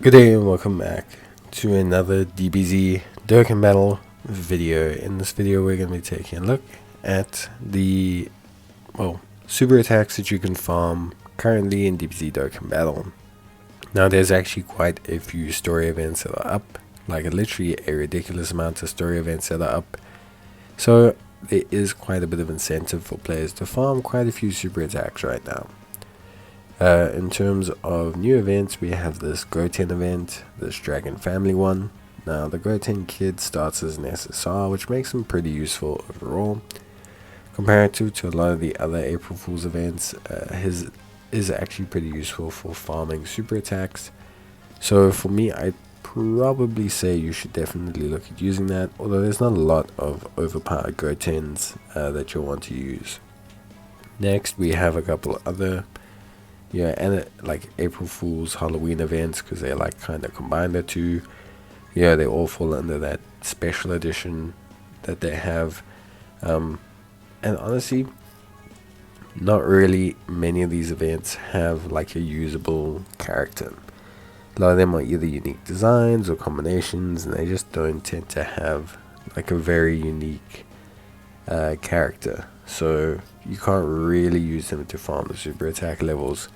Good day and welcome back to another DBZ Dokkan Battle video. In this video we're going to be taking a look at the, super attacks that you can farm currently in DBZ Dokkan Battle. Now there's actually quite a few story events that are up, like literally a ridiculous amount of story events that are up. So there is quite a bit of incentive for players to farm quite a few super attacks right now. In terms of new events, we have this Goten event, this Dragon Family one. Now the Goten kid starts as an SSR, which makes him pretty useful overall. Comparative to a lot of the other April Fool's events, his is actually pretty useful for farming super attacks. So for me, I'd probably say you should definitely look at using that, although there's not a lot of overpowered Gotens that you'll want to use. Next, we have a couple other and like April Fool's Halloween events, because they like kind of combine the two. They all fall under that special edition that they have. And honestly, not really many of these events have like a usable character. A lot of them are either unique designs or combinations, and they just don't tend to have like a very unique character. So you can't really use them to farm the super attack levels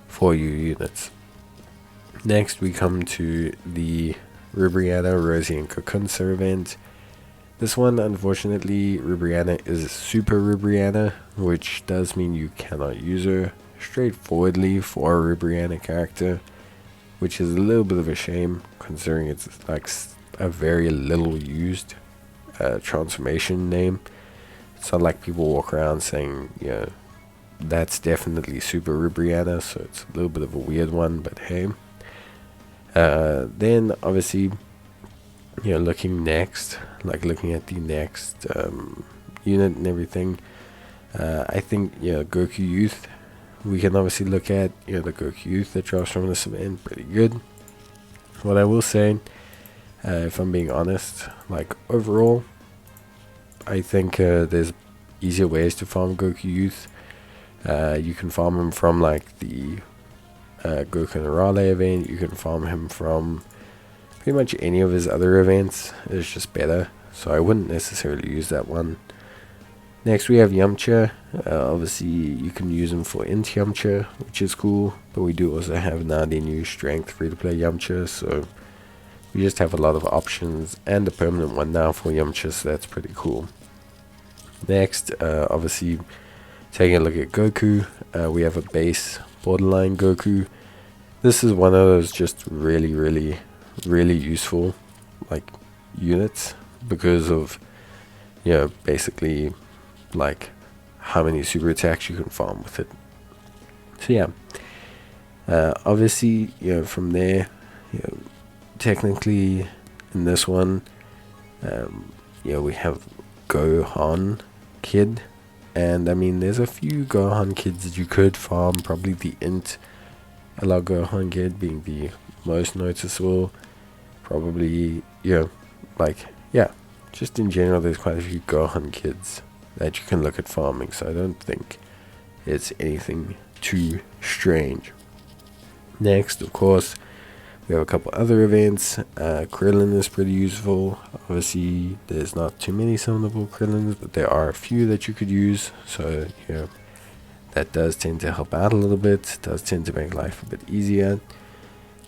for your units. Next we come to the Ribrianne, Roshi and Goku event. This one, unfortunately, Ribrianne is super Ribrianne, which does mean you cannot use her straightforwardly for a Ribrianne character, which is a little bit of a shame considering it's like a very little used transformation name. It's not like people walk around saying, that's definitely super Ribrianne, so it's a little bit of a weird one, but hey. Then obviously, looking at the next unit and everything, I think Goku Youth, we can obviously look at the Goku Youth that drops from this event, pretty good. What I will say, if I'm being honest, like overall, I think there's easier ways to farm Goku Youth. You can farm him from like the Goku and Raleigh event. You can farm him from pretty much any of his other events. It's just better, so I wouldn't necessarily use that one. Next we have Yamcha. Obviously you can use him for Int Yamcha, which is cool, but we do also have now the new strength free to play Yamcha, so we just have a lot of options, and a permanent one now for Yamcha, so that's pretty cool. Next, obviously taking a look at Goku, we have a base borderline Goku. This is one of those just really useful like units because of basically like how many super attacks you can farm with it. So obviously from there, technically in this one, we have Gohan Kid. And I mean, there's a few Gohan kids that you could farm. Probably the Int Allow Gohan kid being the most noticeable. Probably, just in general, there's quite a few Gohan kids that you can look at farming. So I don't think it's anything too strange. Next, of course, we have a couple other events. Krillin is pretty useful. Obviously, there's not too many summonable Krillins, but there are a few that you could use. So, that does tend to help out a little bit. It does tend to make life a bit easier.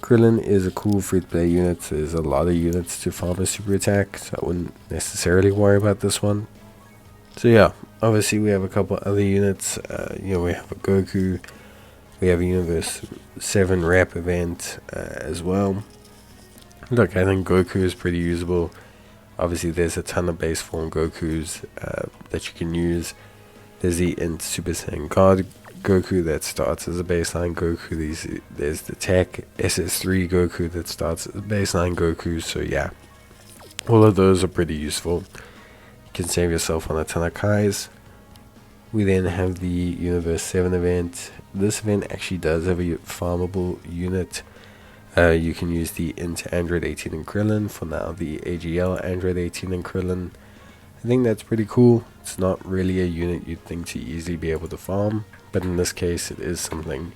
Krillin is a cool free-to-play unit. So there's a lot of units to farm a super attack, so I wouldn't necessarily worry about this one. So obviously we have a couple other units. We have a Goku. We have a Universe 7 rep event as well. Look, I think Goku is pretty usable. Obviously, there's a ton of base form Gokus that you can use. There's the Int Super Saiyan God Goku that starts as a baseline Goku. There's the Tech SS3 Goku that starts as a baseline Goku. So all of those are pretty useful. You can save yourself on a ton of Kais. We then have the Universe 7 event. This event actually does have a farmable unit. You can use the Int Android 18 and Krillin for now, the AGL Android 18 and Krillin. I think that's pretty cool. It's not really a unit you'd think to easily be able to farm, but in this case it is something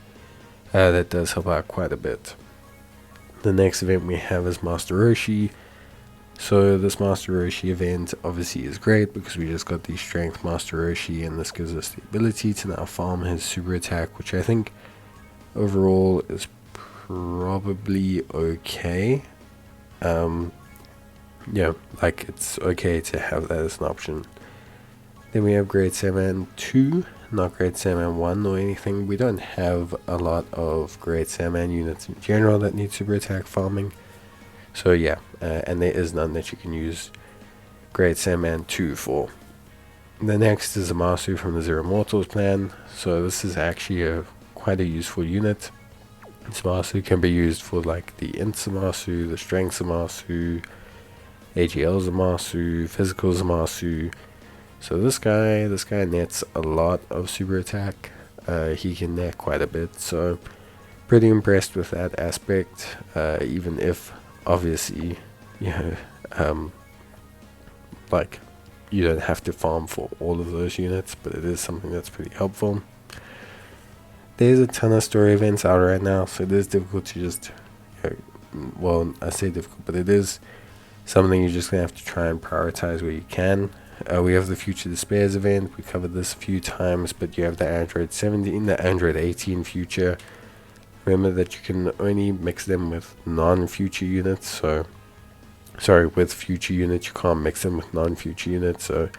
that does help out quite a bit. The next event we have is Master Roshi. So this Master Roshi event obviously is great because we just got the Strength Master Roshi, and this gives us the ability to now farm his super attack, which I think overall is probably okay. Yeah, like it's okay to have that as an option. Then we have Great Saiyaman 2, not Great Saiyaman 1 or anything. We don't have a lot of Great Saiyaman units in general that need super attack farming. So yeah, and there is none that you can use Great Saiyaman 2 for. The next is Zamasu from the Zero Mortals plan. So this is actually quite a useful unit. Zamasu can be used for like the Int Zamasu, the Strength Zamasu, AGL Zamasu, Physical Zamasu. So this guy nets a lot of super attack. He can net quite a bit, so pretty impressed with that aspect. Even if obviously, like you don't have to farm for all of those units, but it is something that's pretty helpful. There's a ton of story events out right now, so it is difficult to just, well, I say difficult, but it is something you're just gonna have to try and prioritize where you can. We have the Future Despairs event. We covered this a few times, but you have the Android 17, the Android 18 Future. Remember that you can only mix them with non-future units. So, sorry, with future units, you can't mix them with non-future units. So, you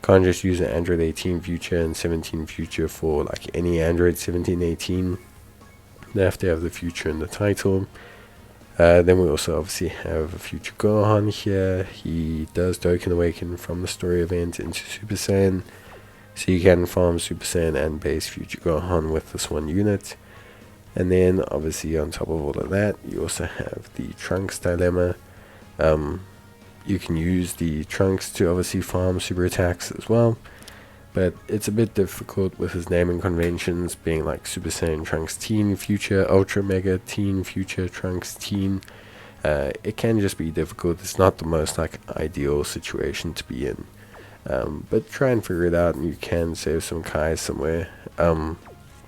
can't just use an Android 18 Future and 17 Future for like any Android 17, 18. They have to have the Future in the title. Then we also obviously have a future Gohan here. He does Dokkan Awaken from the story event into Super Saiyan. So you can farm Super Saiyan and base future Gohan with this one unit. And then obviously on top of all of that, you also have the Trunks Dilemma. You can use the Trunks to obviously farm super attacks as well. But it's a bit difficult with his naming conventions being like Super Saiyan Trunks Teen Future, Ultra Mega Teen Future Trunks Teen. It can just be difficult. It's not the most like ideal situation to be in. But try and figure it out, and you can save some Kais somewhere.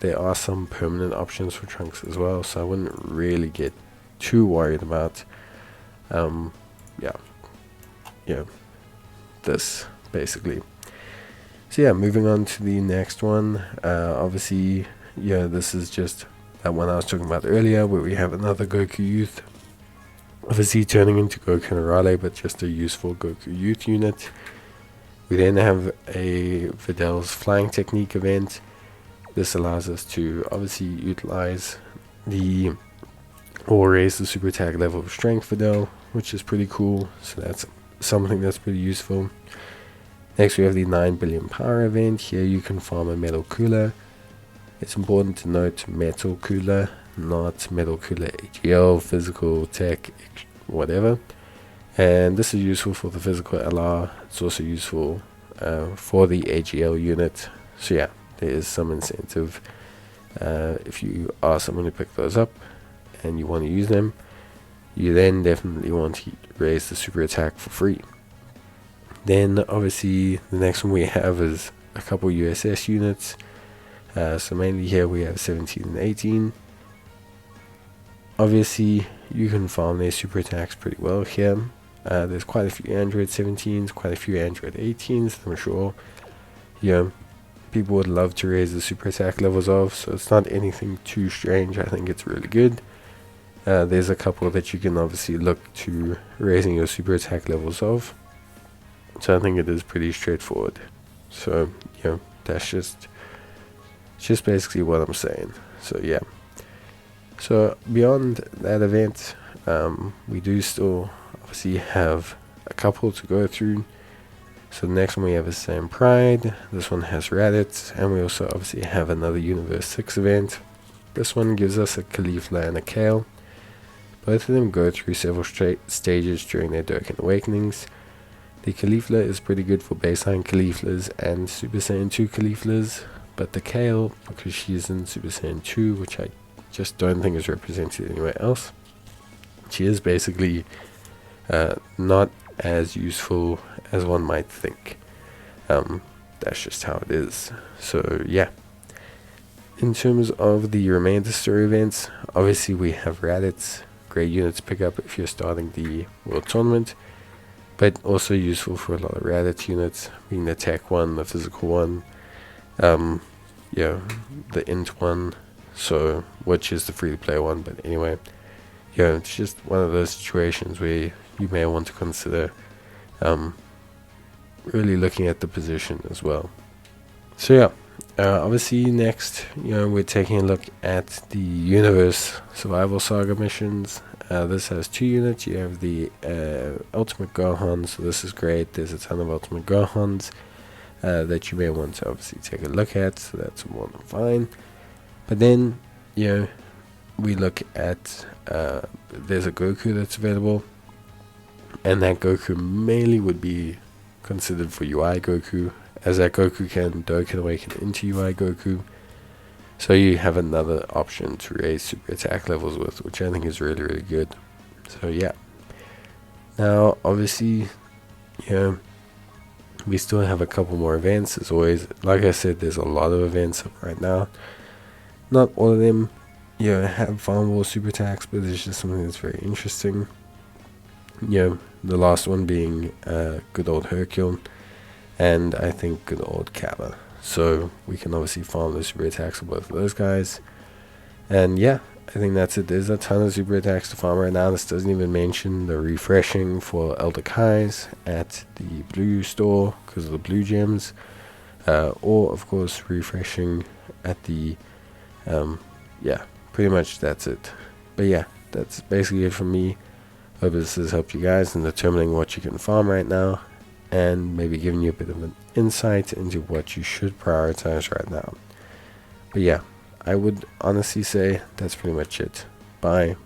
There are some permanent options for Trunks as well, so I wouldn't really get too worried about this basically. So yeah, moving on to the next one. Obviously, this is just that one I was talking about earlier, where we have another Goku Youth. Obviously turning into Goku Narale, but just a useful Goku Youth unit. We then have a Videl's Flying Technique event. This allows us to obviously utilize or raise the super attack level of Strength Videl, which is pretty cool. So that's something that's pretty useful. Next we have the 9 billion power event. Here you can farm a metal cooler. It's important to note metal cooler, not metal cooler AGL, physical, tech, whatever. And this is useful for the physical LR. It's also useful for the AGL unit. So yeah, there is some incentive if you are someone to pick those up and you want to use them. You then definitely want to raise the super attack for free. Then obviously the next one we have is a couple USS units. So mainly here we have 17 and 18. Obviously you can farm their super attacks pretty well here. There's quite a few Android 17s, quite a few Android 18s, I'm sure. People would love to raise the super attack levels of, so it's not anything too strange. I think it's really good. There's a couple that you can obviously look to raising your super attack levels of. So I think it is pretty straightforward. So that's just basically what I'm saying. So yeah. So beyond that event, we do still obviously have a couple to go through. So the next one we have is Sam Pride. This one has Raditz, and we also obviously have another Universe 6 event. This one gives us a Caulifla and a Kale. Both of them go through several stages during their Dokkan Awakenings. The Caulifla is pretty good for baseline Cauliflas and Super Saiyan 2 Cauliflas, but the Kale, because she's in Super Saiyan 2, which I just don't think is represented anywhere else, she is basically not as useful as one might think. That's just how it is. So yeah. In terms of the remainder story events, obviously we have Raditz. great unit to pick up if you're starting the World Tournament, but also useful for a lot of Raditz units, being the tech one, the physical one, yeah, the int one, so which is the free-to-play one. But anyway, yeah, it's just one of those situations where you may want to consider really looking at the position as well. So yeah, obviously next, we're taking a look at the Universe Survival Saga missions. This has 2 units. You have the Ultimate Gohan, so this is great. There's a ton of Ultimate Gohans that you may want to obviously take a look at, so that's more than fine. But then, we look at, there's a Goku that's available, and that Goku mainly would be considered for UI Goku, as that Goku can Dokkan awaken into UI Goku. So you have another option to raise super attack levels with, which I think is really, really good. So yeah. Now, obviously, we still have a couple more events, as always. Like I said, there's a lot of events up right now. Not all of them, have farmable super attacks, but it's just something that's very interesting. The last one being good old Hercule, and I think good old Kappa. So we can obviously farm the super attacks of both of those guys. And yeah, I think that's it. There's a ton of super attacks to farm right now. This doesn't even mention the refreshing for Elder Kai's at the blue store because of the blue gems. Or of course refreshing at the yeah, pretty much that's it. But yeah, that's basically it from me. Hope this has helped you guys in determining what you can farm right now, and maybe giving you a bit of an insight into what you should prioritize right now. But yeah, I would honestly say that's pretty much it. Bye.